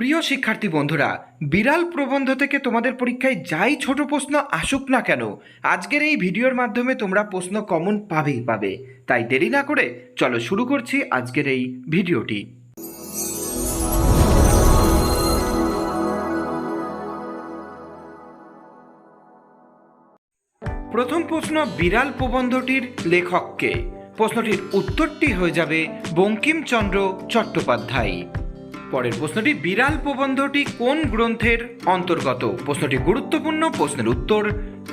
প্রিয় শিক্ষার্থী বন্ধুরা, বিড়াল প্রবন্ধ থেকে তোমাদের পরীক্ষায় যাই ছোট প্রশ্ন আসুক না কেন, আজকের এই ভিডিওর মাধ্যমে তোমরা প্রশ্ন কমন পাবেই পাবে। তাই দেরি না করে চলো শুরু করছি আজকের এই ভিডিওটি। প্রথম প্রশ্ন, বিড়াল প্রবন্ধটির লেখক কে? প্রশ্নটির উত্তরটি হয়ে যাবে বঙ্কিমচন্দ্র চট্টোপাধ্যায়। পরের প্রশ্নটি, বিড়াল প্রবন্ধটি কোন গ্রন্থের অন্তর্গত? প্রশ্নটি গুরুত্বপূর্ণ, প্রশ্নের উত্তর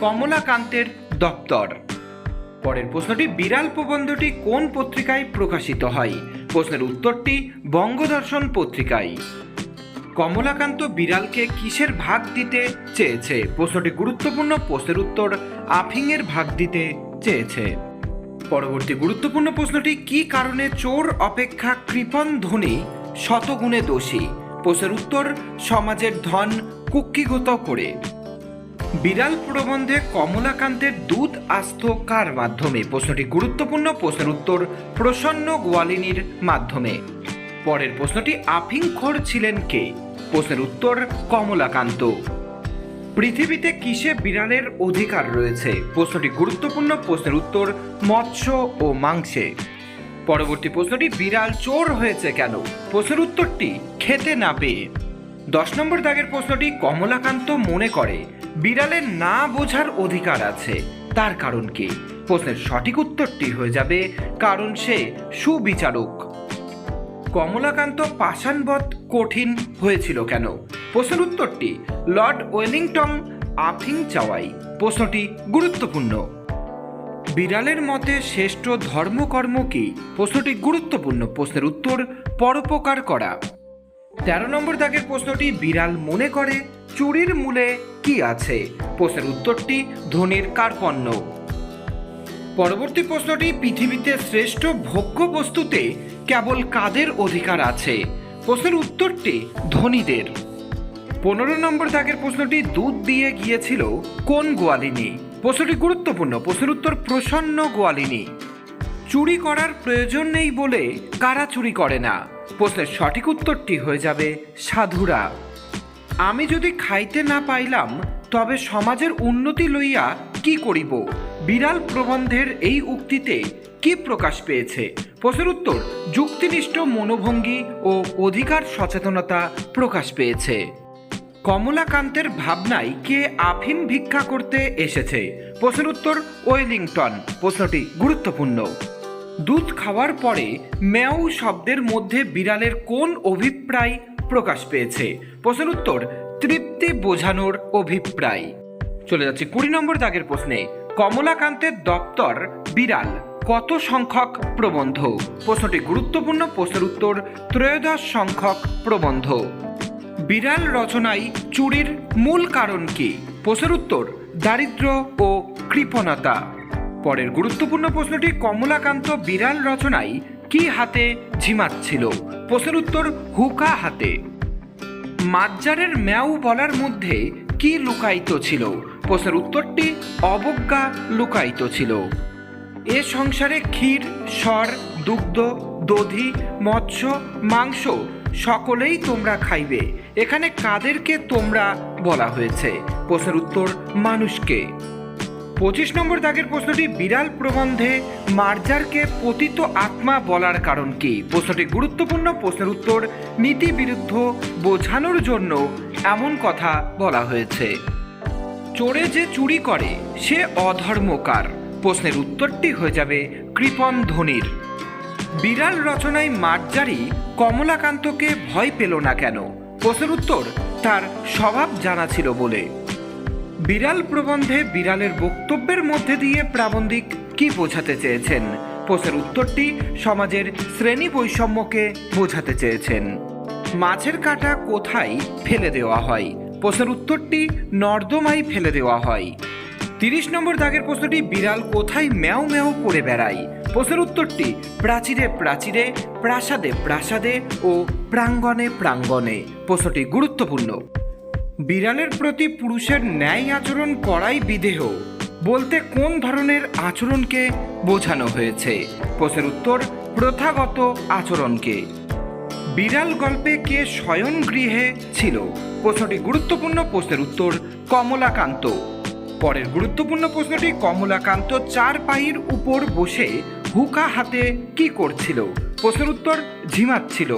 কমলাকান্তের দপ্তর। পরের প্রশ্নটি, বিড়াল প্রবন্ধটি কোন পত্রিকায় প্রকাশিত হয়? প্রশ্নের উত্তরটি বঙ্গদর্শন পত্রিকায়। কমলাকান্ত বিড়ালকে কিসের ভাগ দিতে চেয়েছে? প্রশ্নটি গুরুত্বপূর্ণ, প্রশ্নের উত্তর আফিংয়ের ভাগ দিতে চেয়েছে। পরবর্তী গুরুত্বপূর্ণ প্রশ্নটি, কি কারণে চোর অপেক্ষা কৃপণ ধনী শতগুণে দোষী? প্রশ্নের উত্তর সমাজের ধন কুক্ষিগত করে। বিড়াল প্রবন্ধে কমলাকান্তের দুধ আসত কার মাধ্যমে? প্রশ্নটি গুরুত্বপূর্ণ, প্রশ্নের উত্তর প্রসন্ন গোয়ালিনীর মাধ্যমে। পরের প্রশ্নটি, আফিংখোর ছিলেন কে? প্রশ্নের উত্তর কমলাকান্ত। পৃথিবীতে কিসে বিড়ালের অধিকার রয়েছে? প্রশ্নটি গুরুত্বপূর্ণ, প্রশ্নের উত্তর মৎস্য ও মাংসে। পরবর্তী প্রশ্নটি, বিড়াল চোর হয়েছে কেন? প্রশ্নের উত্তরটি খেতে না পেয়ে। 10 নম্বর দাগের প্রশ্নটি, কমলাকান্ত মনে করে বিড়ালের না বোঝার অধিকার আছে, তার কারণ কি? প্রশ্নের সঠিক উত্তরটি হয়ে যাবে কারণ সে সুবিচারক। কমলাকান্ত পাষাণবধ কঠিন হয়েছিল কেন? প্রশ্নের উত্তরটি লর্ড ওয়েলিংটন আফিং চাওয়াই। প্রশ্নটি গুরুত্বপূর্ণ। বিড়ালের মতে শ্রেষ্ঠ ধর্মকর্ম কি? প্রশ্নটি গুরুত্বপূর্ণ, প্রশ্নের উত্তর পরোপকার করা। 13 নম্বর দাগের প্রশ্নটি, বিড়াল মনে করে চুরির মূলে কি আছে? প্রশ্নের উত্তরটি ধনির কার্পণ্য। পরবর্তী প্রশ্নটি, পৃথিবীতে শ্রেষ্ঠ ভোগ্য বস্তুতে কেবল কাদের অধিকার আছে? প্রশ্নের উত্তরটি ধনীদের। 15 নম্বর দাগের প্রশ্নটি, দুধ দিয়ে গিয়েছিল কোন গোয়ালিনী? প্রশ্নটি গুরুত্বপূর্ণ, প্রশ্নের উত্তর প্রসন্ন গোয়ালিনী। চুরি করার প্রয়োজন নেই বলে কারা চুরি করে না? প্রশ্নের সঠিক উত্তরটি হয়ে যাবে সাধুরা। আমি যদি খাইতে না পাইলাম তবে সমাজের উন্নতি লইয়া কি করিব? বিড়াল প্রবন্ধের এই উক্তিতে কি প্রকাশ পেয়েছে? প্রশ্নের উত্তর যুক্তিনিষ্ঠ মনোভঙ্গি ও অধিকার সচেতনতা প্রকাশ পেয়েছে। কমলাকান্তের ভাবনায় কে আফিম ভিক্ষা করতে এসেছে? প্রশ্নের উত্তর ওয়েলিংটন। প্রশ্নটি গুরুত্বপূর্ণ। দুধ খাওয়ার পরে ম্যাও শব্দের মধ্যে বিড়ালের কোন অভিপ্রায় প্রকাশ পেয়েছে? প্রশ্নের উত্তর তৃপ্তি বোঝানোর অভিপ্রায়। চলে যাচ্ছে 20 নম্বর দাগের প্রশ্নে, কমলাকান্তের দপ্তর বিড়াল কত সংখ্যক প্রবন্ধ? প্রশ্নটি গুরুত্বপূর্ণ, প্রশ্নের উত্তর 13 সংখ্যক প্রবন্ধ। বিড়াল রচনায় চুরির মূল কারণ কি? প্রশ্নের উত্তর দারিদ্র্য ও কৃপণতা। পরের গুরুত্বপূর্ণ প্রশ্নটি, কমলাকান্ত বিড়াল রচনায় কি হাতে ঝিমাচ্ছিল? প্রশ্নের উত্তর হুকা হাতে। মাজ্জারের ম্যাও বলার মধ্যে কি লুকায়িত ছিল? প্রশ্নের উত্তরটি অবজ্ঞা লুকায়িত ছিল। এ সংসারে ক্ষীর, স্বর, দুগ্ধ, দধি, মৎস্য, মাংস সকলেই তোমরা খাইবে, এখানে কাদেরকে তোমরা বলা হয়েছে? প্রশ্নের উত্তর মানুষকে। 25 নম্বর দাগের প্রশ্নটি, বিড়াল প্রবন্ধে মার্জারকে পতিত আত্মা বলার কারণ কি? প্রশ্নটি গুরুত্বপূর্ণ, প্রশ্নের উত্তর নীতি বিরুদ্ধ বোঝানোর জন্য এমন কথা বলা হয়েছে। চোরে যে চুরি করে সে অধর্মকার। প্রশ্নের উত্তরটি হয়ে যাবে কৃপণ ধনীর। বিড়াল রচনায় মার্জারি কমলাকান্তকে ভয় পেল না কেন? প্রশ্নের উত্তর তার স্বভাব জানা ছিল বলে। বিড়াল প্রবন্ধে বিড়ালের বক্তব্যের মধ্যে দিয়ে প্রাবন্ধিক কি বোঝাতে চেয়েছেন? প্রশ্নের উত্তরটি সমাজের শ্রেণী বৈষম্যকে বোঝাতে চেয়েছেন। মাছের কাঁটা কোথায় ফেলে দেওয়া হয়? প্রশ্নের উত্তরটি নর্দমায় ফেলে দেওয়া হয়। 30 নম্বর দাগের প্রশ্নটি, বিড়াল কোথায় ম্যাও ম্যাও করে বেড়ায়? প্রশ্নের উত্তরটি প্রাচীরে প্রাচীরে, প্রাসাদে প্রাসাদে ও প্রাঙ্গণে প্রাঙ্গণে। প্রশ্নটি গুরুত্বপূর্ণ। বিড়ালের প্রতি পুরুষের ন্যায় আচরণ করাই বিদেহ বলতে কোন ধরনের আচরণকে বোঝানো হয়েছে? প্রশ্নের উত্তর প্রথাগত আচরণকে। বিড়াল গল্পে কে শয়ন গৃহে ছিল? প্রশ্নটি গুরুত্বপূর্ণ, প্রশ্নের উত্তর কমলাকান্ত। পরের গুরুত্বপূর্ণ প্রশ্নটি, কমলাকান্ত চার পায়ের উপর বসে হুকা হাতে কি করছিল? প্রশ্নের উত্তর ঝিমাচ্ছিল।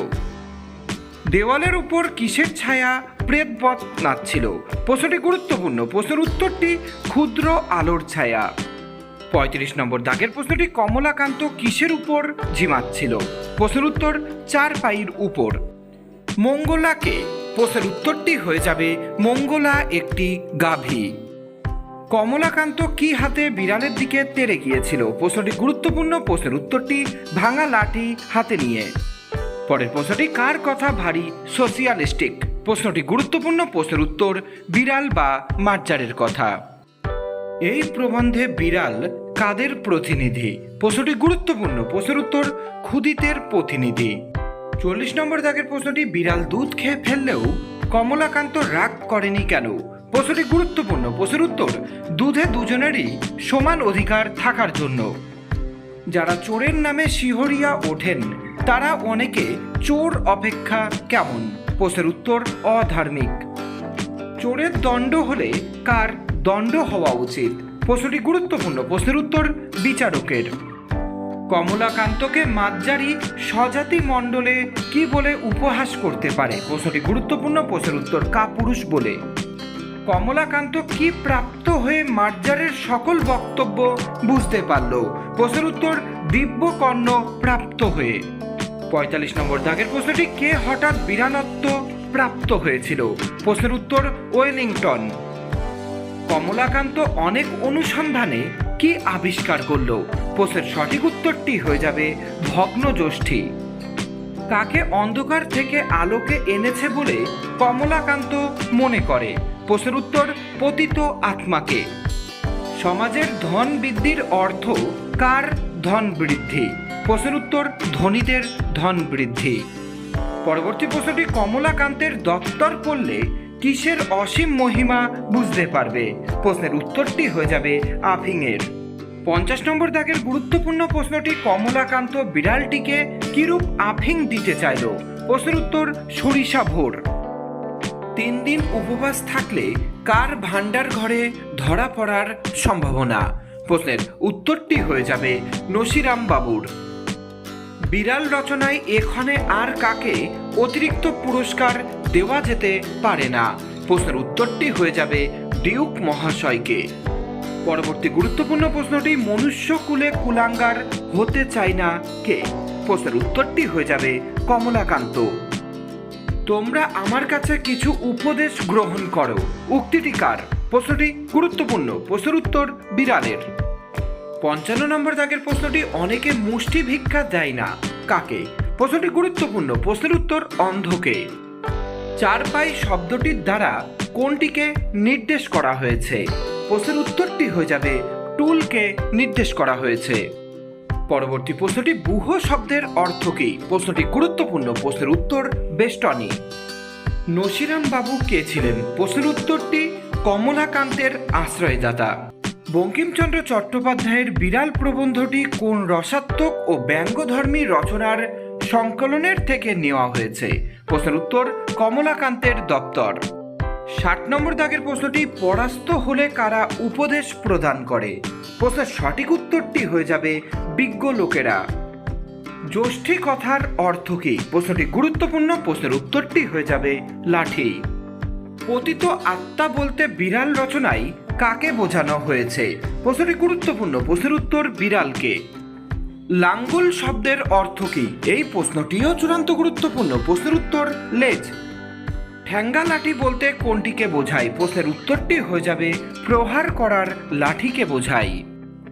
দেওয়ালের উপর কিসের ছায়া প্রেতবৎ নাচছিল? প্রশ্নটি গুরুত্বপূর্ণ, প্রশ্নের উত্তরটি ক্ষুদ্র আলোর ছায়া। 35 নম্বর দাগের প্রশ্নটি, কমলাকান্ত কিসের উপর ঝিমাচ্ছিল? প্রশ্নের উত্তর চার পায়ের উপর। মঙ্গলাকে? প্রশ্নের উত্তরটি হয়ে যাবে মঙ্গলা একটি গাভী। কমলাকান্ত কি হাতে বিড়ালের দিকে তেড়ে গিয়েছিল? প্রশ্নটি গুরুত্বপূর্ণ, প্রশ্নের উত্তরটি ভাঙা লাঠি হাতে নিয়ে। পরের প্রশ্নটি, কার কথা ভারী সোশিয়ালিস্টিক? প্রশ্নটি গুরুত্বপূর্ণ, প্রশ্নের উত্তর বিড়াল বা মার্জারের কথা। এই প্রবন্ধে বিড়াল কাদের প্রতিনিধি? প্রশ্নটি গুরুত্বপূর্ণ, প্রশ্নের উত্তর ক্ষুদিতের প্রতিনিধি। 40 নম্বর দাগের প্রশ্নটি, বিড়াল দুধ খেয়ে ফেললেও কমলাকান্ত রাগ করেনি কেন? প্রশ্নটি গুরুত্বপূর্ণ, প্রশ্নের উত্তর দুধে দুজনেরই সমান অধিকার থাকার জন্য। যারা চোরের নামে শিহরিয়া ওঠেন তারা অনেকে চোর অপেক্ষা কেমন? প্রশ্নের উত্তর অধার্মিক। চোরের দণ্ড হলে কার দণ্ড হওয়া উচিত? প্রশ্নটি গুরুত্বপূর্ণ, প্রশ্নের উত্তর বিচারকের। কমলাকান্তকে মাঝারি স্বজাতি মণ্ডলে কি বলে উপহাস করতে পারে? প্রশ্নটি গুরুত্বপূর্ণ, প্রশ্নের উত্তর কাপুরুষ বলে। কমলাকান্ত কি প্রাপ্ত হয়ে মার্জারের সকল বক্তব্য বুঝতে পারল? প্রশ্নের উত্তর দিব্যকর্ণ প্রাপ্ত হয়ে। 45 নম্বর দাগের প্রশ্নটি, কে হঠাৎ বীরানত্ব প্রাপ্ত হয়েছিল? প্রশ্নের উত্তর ওয়েলিংটন। কমলাকান্ত অনেক অনুসন্ধানে কি আবিষ্কার করল? প্রশ্নের সঠিক উত্তরটি হয়ে যাবে ভগ্নযষ্টি। কাকে অন্ধকার থেকে আলোকে এনেছে বলে কমলাকান্ত মনে করে? প্রশ্নের উত্তর পতিত আত্মাকে। সমাজের ধন বৃদ্ধির অর্থ কার ধন বৃদ্ধি? প্রশ্নের উত্তর ধনীদের ধন বৃদ্ধি। পরবর্তী প্রশ্নটি, কমলাকান্তের দপ্তর পড়লে কিসের অসীম মহিমা বুঝতে পারবে? প্রশ্নের উত্তরটি হয়ে যাবে আফিংয়ের। 50 নম্বর দাগের গুরুত্বপূর্ণ প্রশ্নটি, কমলাকান্ত বিড়ালটিকে কিরূপ আফিং দিতে চাইল? প্রশ্নের উত্তর সরিষা ভোর। 3 দিন উপবাস থাকলে কার ভান্ডার ঘরে ধরা পড়ার সম্ভাবনা? প্রশ্নের উত্তরটি হয়ে যাবে নসিরাম বাবুর। বিড়াল রচনায় এখানে আর কাকে অতিরিক্ত পুরস্কার দেওয়া যেতে পারে না? প্রশ্নের উত্তরটি হয়ে যাবে ডিউক মহাশয়কে। পরবর্তী গুরুত্বপূর্ণ প্রশ্নটি, মনুষ্যকুলে কুলাঙ্গার হতে চায় না কে? প্রশ্নের উত্তরটি হয়ে যাবে কমলাকান্ত। তোমরা আমার কাছে কিছু উপদেশ গ্রহণ করো, উক্তিটি কার? প্রশ্নটি গুরুত্বপূর্ণ, প্রশ্নের উত্তর বিড়ালের। 55 নম্বর দাগের প্রশ্নটি, অনেকে মুষ্টি ভিক্ষা দেয় না কাকে? প্রশ্নটি গুরুত্বপূর্ণ, প্রশ্নের উত্তর অন্ধকে। চার পাই শব্দটির দ্বারা কোনটিকে নির্দেশ করা হয়েছে? প্রশ্নের উত্তরটি হয়ে যাবে টুলকে নির্দেশ করা হয়েছে। পরবর্তী প্রশ্নটি, বুহ শব্দের অর্থ কী? প্রশ্নটি গুরুত্বপূর্ণ, প্রশ্নের উত্তর বেষ্টনী। নসিরাম বাবু কে ছিলেন? প্রশ্নের উত্তরটি কমলাকান্তের আশ্রয়দাতা। বঙ্কিমচন্দ্র চট্টোপাধ্যায়ের বিড়াল প্রবন্ধটি কোন রসাত্মক ও ব্যঙ্গধর্মী রচনার সংকলনের থেকে নেওয়া হয়েছে? প্রশ্নের উত্তর কমলাকান্তের দপ্তর। 60 নম্বর দাগের প্রশ্নটি, পরাস্ত হলে কারা উপদেশ প্রদান করে? প্রশ্নের সঠিক উত্তরটি হয়ে যাবে বিজ্ঞ লোকেরা। যষ্ঠী কথার অর্থ কী? প্রশ্নটি গুরুত্বপূর্ণ, প্রশ্নের উত্তরটি হয়ে যাবে লাঠি। পতিত আত্মা বলতে বিড়াল রচনায় কাকে বোঝানো হয়েছে? প্রশ্নটি গুরুত্বপূর্ণ, প্রশ্নের উত্তর বিড়ালকে। লাঙ্গল শব্দের অর্থ কী? এই প্রশ্নটিও চূড়ান্ত গুরুত্বপূর্ণ, প্রশ্নের উত্তর লেজ। ঠ্যাঙ্গা লাঠি বলতে কোনটিকে বোঝায়? প্রশ্নের উত্তরটি হয়ে যাবে প্রহার করার লাঠিকে বোঝায়।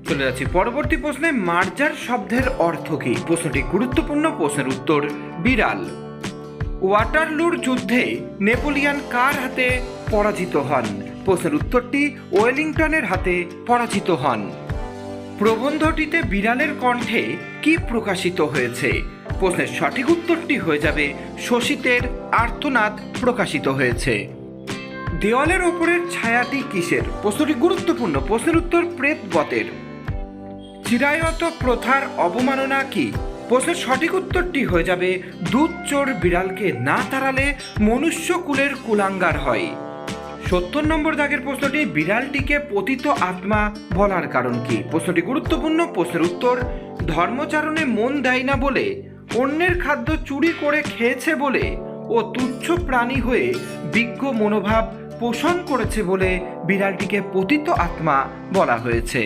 চলে যাচ্ছি পরবর্তী প্রশ্নে, মার্জার শব্দের অর্থ কী? প্রশ্নটি গুরুত্বপূর্ণ, প্রশ্নের উত্তর বিড়াল। ওয়াটারলুর যুদ্ধে নেপোলিয়ন কার হাতে পরাজিত হন? প্রশ্নের উত্তরটি ওয়েলিংটনের হাতে পরাজিত হন। প্রবন্ধটিতে বিড়ালের কণ্ঠে কি প্রকাশিত হয়েছে? প্রশ্নের সঠিক উত্তরটি হয়ে যাবে শোষিতের আর্তনাদ প্রকাশিত হয়েছে। দেওয়ালের ওপরের ছায়াটি কিসের? প্রশ্নটি গুরুত্বপূর্ণ, প্রশ্নের উত্তর প্রেতবতের। চিরায়ত প্রথার অবমাননা কি? প্রশ্নের সঠিক উত্তরটি হয়ে যাবে দুধ চোর বিড়ালকে না তাড়ালে মনুষ্য কুলের কুলাঙ্গার হয়। 70 নম্বর দাগের প্রশ্নটি, বিড়ালটিকে পতিত আত্মা বলার কারণ কি? প্রশ্নটি গুরুত্বপূর্ণ। প্রশ্নের উত্তর, ধর্মচারণে মন দেয় না বলে, অন্যের খাদ্য চুরি করে খেয়েছে বলে ও তুচ্ছ প্রাণী হয়ে বিজ্ঞ মনোভাব পোষণ করেছে বলে বিড়ালটিকে পতিত আত্মা বলা হয়েছে।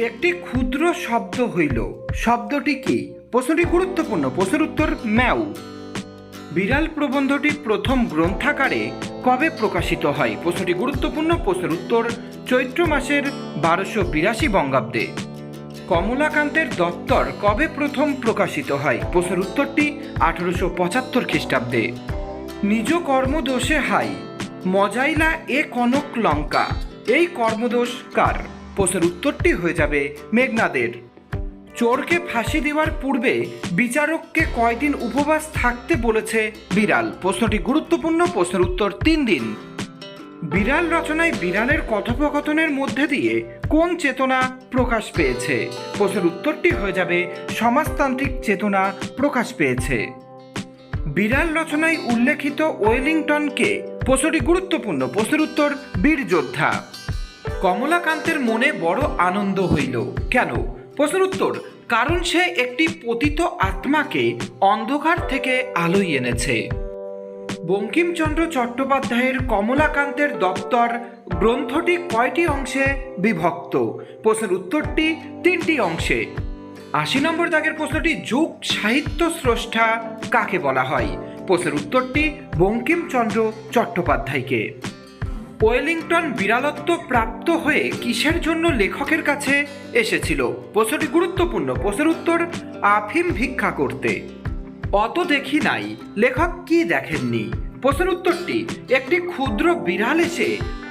একটি ক্ষুদ্র শব্দ হইল, শব্দটি কি? প্রশ্নটি গুরুত্বপূর্ণ। প্রশ্নের উত্তর, ম্যাও। বিড়াল প্রবন্ধটি প্রথম গ্রন্থাকারে কবে প্রকাশিত হয়? প্রশ্নটি গুরুত্বপূর্ণ। প্রশ্নের উত্তর, চৈত্র মাসের 1282 বঙ্গাব্দে। কমলাকান্তের দপ্তর কবে প্রথম প্রকাশিত হয়? প্রশ্নের উত্তরটি 1875 খ্রিস্টাব্দে। নিজ কর্মদোষে হাই মজাইলা এ কনক লঙ্কা, এই কর্মদোষ কার? প্রশ্নের উত্তরটি হয়ে যাবে মেঘনাদের। চোরকে ফাঁসি দেওয়ার পূর্বে বিচারককে কয়দিন উপবাস থাকতে বলেছে বিড়াল? প্রশ্নটি গুরুত্বপূর্ণ। প্রশ্নের উত্তর, 3 দিন। বিড়াল রচনায় বিড়ালের কথোপকথনের মধ্যে দিয়ে কোন চেতনা প্রকাশ পেয়েছে? প্রশ্নের উত্তরটি হয়ে যাবে সমাজতান্ত্রিক চেতনা প্রকাশ পেয়েছে। বিড়াল রচনায় উল্লেখিত ওয়েলিংটনকে? প্রশ্নটি গুরুত্বপূর্ণ। প্রশ্নের উত্তর, বীর যোদ্ধা। কমলাকান্তের মনে বড় আনন্দ হইল, কেন? প্রশ্নের উত্তর, কারণ সে একটি পতিত আত্মাকে অন্ধকার থেকে আলোয় এনেছে। বঙ্কিমচন্দ্র চট্টোপাধ্যায়ের কমলাকান্তের দপ্তর গ্রন্থটি কয়টি অংশে বিভক্ত? প্রশ্নের উত্তরটি 3টি অংশে। 80 নম্বর দাগের প্রশ্নটি, যুগ সাহিত্য স্রষ্টা কাকে বলা হয়? প্রশ্নের উত্তরটি বঙ্কিমচন্দ্র চট্টোপাধ্যায়কে। ওয়েলিংটন বিড়ালত্ব প্রাপ্ত হয়ে কিসের জন্য লেখকের কাছে এসেছিল? প্রশ্নটি গুরুত্বপূর্ণ। প্রশ্নের উত্তর, আফিম ভিক্ষা করতে। অত দেখি নাই, লেখক কি দেখেননি? প্রশ্নের উত্তরটি, একটি ক্ষুদ্র বিড়াল এসে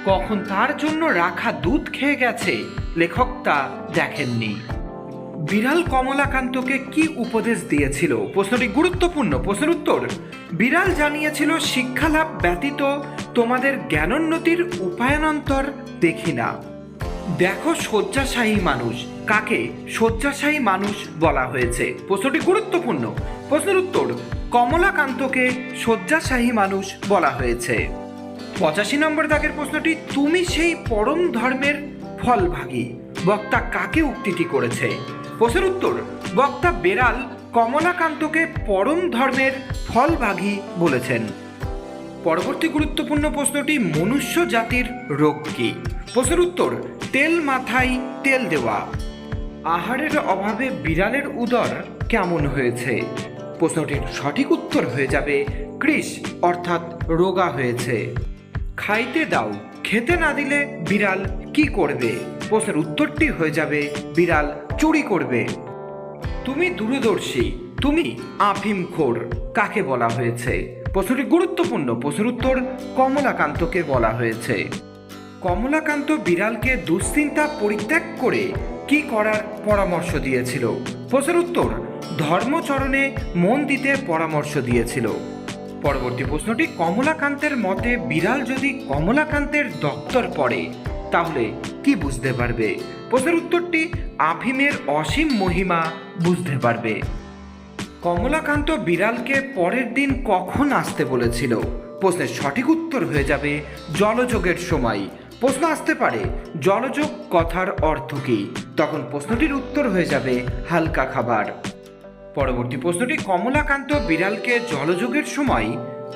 কখন তার জন্য রাখা দুধ খেয়ে গেছে, লেখক তা দেখেননি। বিড়াল কমলাকান্তকে কি উপদেশ দিয়েছিল? প্রশ্নটি গুরুত্বপূর্ণ। প্রশ্নের উত্তর, বিড়াল জানিয়েছিল শিক্ষালাভ ব্যতীত তোমাদের জ্ঞানোন্নতির উপায়ান্তর দেখি না। দেখো শয্যাশায়ী মানুষ, কাকে শয্যাশায়ী মানুষ বলা হয়েছে? প্রশ্নটি গুরুত্বপূর্ণ। প্রশ্নের উত্তর, কমলাকান্তকে শয্যাশায়ী মানুষ বলা হয়েছে। 85 নম্বর দাগের প্রশ্নটি, তুমি সেই পরম ধর্মের ফলভাগী, বক্তা কাকে উক্তিটি করেছে? প্রশ্নের উত্তর, বক্তা বেড়াল কমলাকান্তকে পরম ধর্মের ফলভাগী বলেছেন। পরবর্তী গুরুত্বপূর্ণ প্রশ্নটি, মনুষ্য জাতির রোগ কি? প্রশ্নের উত্তর, তেল মাথায় তেল দেওয়া। আহারের অভাবে বিড়ালের উদর কেমন হয়েছে? প্রশ্নটির সঠিক উত্তর হয়ে যাবে কৃষ, অর্থাৎ রোগা হয়েছে। খাইতে দাও, খেতে না দিলে বিড়াল কি করবে? প্রশ্নের উত্তরটি হয়ে যাবে বিড়াল চুরি করবে। তুমি দূরদর্শী, তুমি আফিমখোর, কাকে বলা হয়েছে? প্রশ্নটি গুরুত্বপূর্ণ। প্রশ্নের উত্তর, কমলাকান্তকে বলা হয়েছে। কমলাকান্ত বিড়ালকে দুশ্চিন্তা পরিত্যাগ করে কি করার পরামর্শ দিয়েছিল? প্রশ্নের উত্তর, ধর্মচরণে মন দিতে পরামর্শ দিয়েছিল। পরবর্তী প্রশ্নটি, কমলাকান্তের মতে বিড়াল যদি কমলাকান্তের দপ্তর পড়ে তাহলে কি বুঝতে পারবে? প্রশ্নের উত্তরটি, আফিমের অসীম মহিমা বুঝতে পারবে। কমলাকান্ত বিড়ালকে পরের দিন কখন আসতে বলেছিল? প্রশ্নের সঠিক উত্তর হয়ে যাবে জলযোগের সময়। প্রশ্ন আসতে পারে জলযোগ কথার অর্থ কী? তখন প্রশ্নটির উত্তর হয়ে যাবে হালকা খাবার। পরবর্তী প্রশ্নটি, কমলাকান্ত বিড়ালকে জলযোগের সময়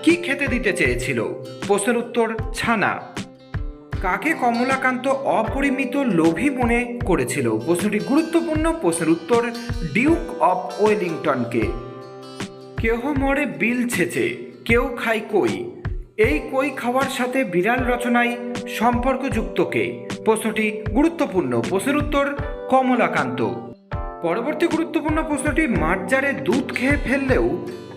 কি খেতে দিতে চেয়েছিল? প্রশ্নের উত্তর, ছানা। কাকে কমলাকান্ত অপরিমিত লোভী মনে করেছিল? প্রশ্নটি গুরুত্বপূর্ণ। প্রশ্নের উত্তর, ডিউক অফ ওয়েলিংটনকে। কেহ মরে বিল ছেঁচে, কেউ খায় কই, এই কই খাওয়ার সাথে বিড়াল রচনায় সম্পর্কযুক্ত কে? প্রশ্নটি গুরুত্বপূর্ণ। প্রশ্নের উত্তর, কমলাকান্ত। পরবর্তী গুরুত্বপূর্ণ প্রশ্নটি, মাঠজারে দুধ খেয়ে ফেললেও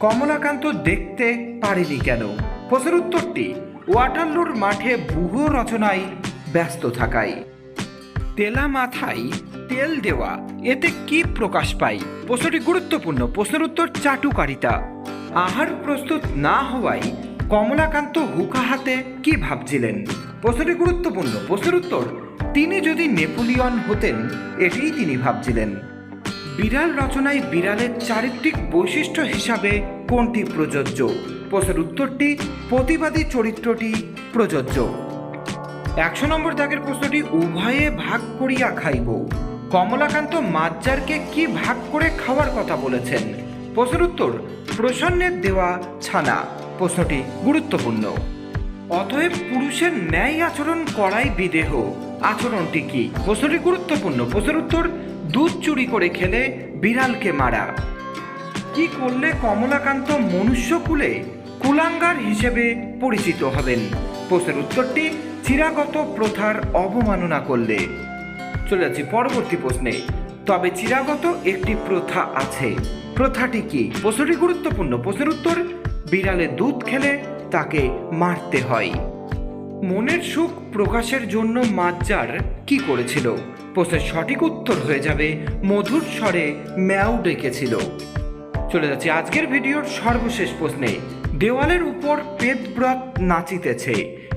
কমলাকান্ত দেখতে পারেনি কেন? প্রশ্নের উত্তরটি, ওয়াটারলুর মাঠে ব্যূহ রচনায় ব্যস্ত থাকায়। তেলা মাথায় তেল দেওয়া, এতে কি প্রকাশ পায়? প্রশ্নটি গুরুত্বপূর্ণ। প্রশ্নের উত্তর, চাটুকারিতা। আহার প্রস্তুত না হওয়ায় কমলাকান্ত হুকা হাতে কি ভাবছিলেন? প্রশ্নটি গুরুত্বপূর্ণ। প্রশ্নের উত্তর, তিনি যদি নেপোলিয়ন হতেন এটিই তিনি ভাবছিলেন। বিড়াল রচনায় বিড়ালের চারিত্রিক বৈশিষ্ট্য হিসাবে কোনটি প্রযোজ্য? প্রশ্নের উত্তরটি প্রতিবাদী চরিত্রটি প্রযোজ্য। 100 নম্বর দাগের প্রশ্নটি উভয়ে ভাগ করিয়া খাইব। কমলাকান্ত মাজ্জারকে কি ভাগ করে খাওয়ার কথা বলেছেন? প্রশ্নের উত্তর প্রসন্নের দেওয়া ছানা। প্রশ্নটি গুরুত্বপূর্ণ। অতএব পুরুষের ন্যায় আচরণ করাই বিদেহ, আচরণটি কি? প্রশ্নটি গুরুত্বপূর্ণ। প্রশ্নের উত্তর দুধ চুরি করে খেলে বিড়ালকে মারা। কি করলে কমলাকান্ত মনুষ্যকুলে কুলাঙ্গার হিসেবে পরিচিত হবেন? প্রশ্নের উত্তরটি চিরাগত প্রথার অবমাননা করলে। চলে যাচ্ছি পরবর্তী প্রশ্নে। তবে চিরাগত একটি প্রথা আছে, প্রথাটি কি? প্রশ্নটি গুরুত্বপূর্ণ। প্রশ্নের উত্তর বিড়ালে দুধ খেলে তাকে মারতে হয়। মনের সুখ প্রকাশের জন্য মাজ্জার কি করেছিল? প্রশ্নের সঠিক উত্তর হয়ে যাবে মধুর স্বরে ম্যাও ডেকেছিল। চলে যাচ্ছি আজকের ভিডিওর সর্বশেষ প্রশ্নে। দেওয়ালের উপর পেতব্রত নাচিতেছে,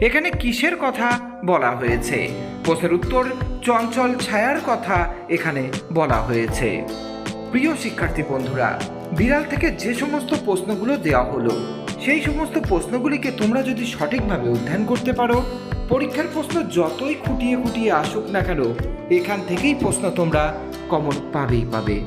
এখানে কিসের কথা বলা হয়েছে? প্রশ্নের উত্তর চঞ্চল ছায়ার কথা এখানে বলা হয়েছে। প্রিয় শিক্ষার্থী বন্ধুরা, বিড়াল থেকে যে সমস্ত প্রশ্নগুলো দেওয়া হলো সেই সমস্ত প্রশ্নগুলিকে তোমরা যদি সঠিকভাবে অধ্যয়ন করতে পারো, পরীক্ষার প্রশ্ন যতই খুঁটিয়ে খুঁটিয়ে আসুক না কেন, এখান থেকেই প্রশ্ন তোমরা কমন পাবেই পাবে।